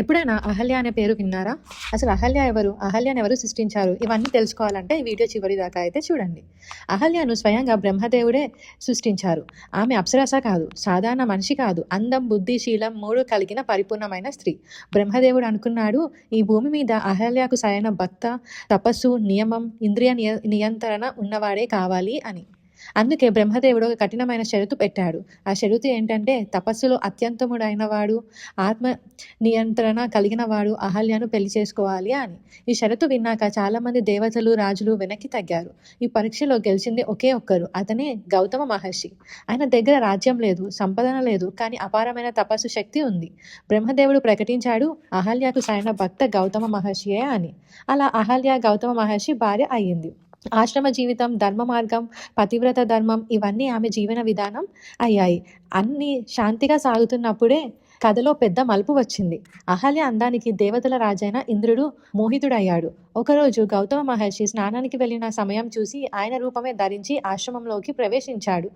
ఎప్పుడైనా అహల్య అనే పేరు విన్నారా? అసలు అహల్య ఎవరు? అహల్యను ఎవరు సృష్టించారు? ఇవన్నీ తెలుసుకోవాలంటే ఈ వీడియో చివరి దాకా అయితే చూడండి. అహల్యను స్వయంగా బ్రహ్మదేవుడే సృష్టించారు. ఆమె అప్సరస కాదు, సాధారణ మనిషి కాదు, అందం, బుద్ధి, శీలం మూడు కలిగిన పరిపూర్ణమైన స్త్రీ. బ్రహ్మదేవుడు అనుకున్నాడు, ఈ భూమి మీద అహల్యకు సరైన భక్త, తపస్సు, నియమం, ఇంద్రియ నియంత్రణ ఉన్నవాడే కావాలి అని. అందుకే బ్రహ్మదేవుడు ఒక కఠినమైన షరతు పెట్టాడు. ఆ షరతు ఏంటంటే, తపస్సులో అత్యంతముడైన వాడు, ఆత్మ నియంత్రణ కలిగిన వాడు అహల్యను పెళ్లి చేసుకోవాలి అని. ఈ షరతు విన్నాక చాలా మంది దేవతలు, రాజులు వెనక్కి తగ్గారు. ఈ పరీక్షలో గెలిచింది ఒకే ఒక్కరు, అతనే గౌతమ మహర్షి. ఆయన దగ్గర రాజ్యం లేదు, సంపదన లేదు, కానీ అపారమైన తపస్సు శక్తి ఉంది. బ్రహ్మదేవుడు ప్రకటించాడు, అహల్యకు సరైన భక్త గౌతమ మహర్షియే అని. అలా అహల్య గౌతమ మహర్షి భార్య అయ్యింది. ఆశ్రమ జీవితం, ధర్మ మార్గం, పతివ్రత ధర్మం ఇవన్నీ ఆమె జీవన విధానం అయ్యాయి. అన్నీ శాంతిగా సాగుతున్నప్పుడే కథలో పెద్ద మలుపు వచ్చింది. అహల్య అందానికి దేవతల రాజైన ఇంద్రుడు మోహితుడయ్యాడు. ఒకరోజు గౌతమ మహర్షి స్నానానికి వెళ్ళిన సమయం చూసి ఆయన రూపమే ధరించి ఆశ్రమంలోకి ప్రవేశించాడు.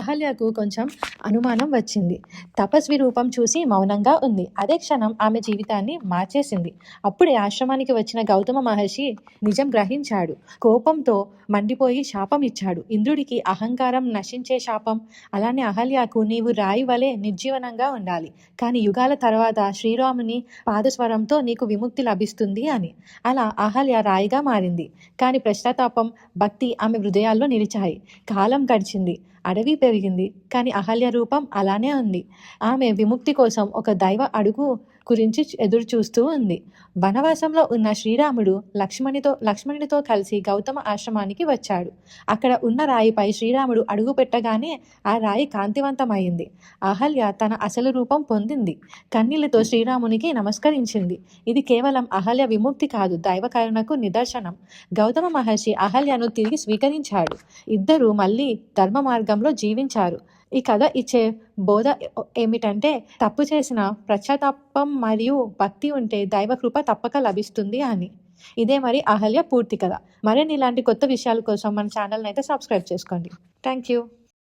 అహల్యకు కొంచెం అనుమానం వచ్చింది. తపస్వి రూపం చూసి మౌనంగా ఉంది. అదే క్షణం ఆమె జీవితాన్ని మార్చేసింది. అప్పుడే ఆశ్రమానికి వచ్చిన గౌతమ మహర్షి నిజం గ్రహించాడు. కోపంతో మండిపోయి శాపం ఇచ్చాడు. ఇంద్రుడికి అహంకారం నశించే శాపం. అలానే అహల్యకు, నీవు రాయి వలె నిర్జీవనంగా ఉండాలి, కానీ యుగాల తర్వాత శ్రీరాముని పాదస్వరంతో నీకు విముక్తి లభిస్తుంది అని. అలా అహల్య రాయిగా మారింది. కానీ పశ్చాత్తాపం, భక్తి ఆమె హృదయాల్లో నిలిచాయి. కాలం గడిచింది, అడవి పెరిగింది, కానీ అహల్య రూపం అలానే ఉంది. ఆమె విముక్తి కోసం ఒక దైవ అడుగు గురించి ఎదురు చూస్తూ ఉంది. వనవాసంలో ఉన్న శ్రీరాముడు లక్ష్మణుడితో కలిసి గౌతమ ఆశ్రమానికి వచ్చాడు. అక్కడ ఉన్న రాయిపై శ్రీరాముడు అడుగు పెట్టగానే ఆ రాయి కాంతివంతమైంది. అహల్య తన అసలు రూపం పొందింది. కన్నీళ్లతో శ్రీరామునికి నమస్కరించింది. ఇది కేవలం అహల్య విముక్తి కాదు, దైవ కరుణకు నిదర్శనం. గౌతమ మహర్షి అహల్యను తిరిగి స్వీకరించాడు. ఇద్దరు మళ్ళీ ధర్మ మార్గంలో జీవించారు. ఈ కథ ఇచ్చే బోధ ఏమిటంటే, తప్పు చేసిన పశ్చాత్తాపం మరియు భక్తి ఉంటే దైవ కృప తప్పక లభిస్తుంది అని. ఇదే మరి అహల్య పూర్తి కథ. మరిన్ని ఇలాంటి కొత్త విషయాల కోసం మన ఛానల్ని అయితే సబ్స్క్రైబ్ చేసుకోండి. Thank you.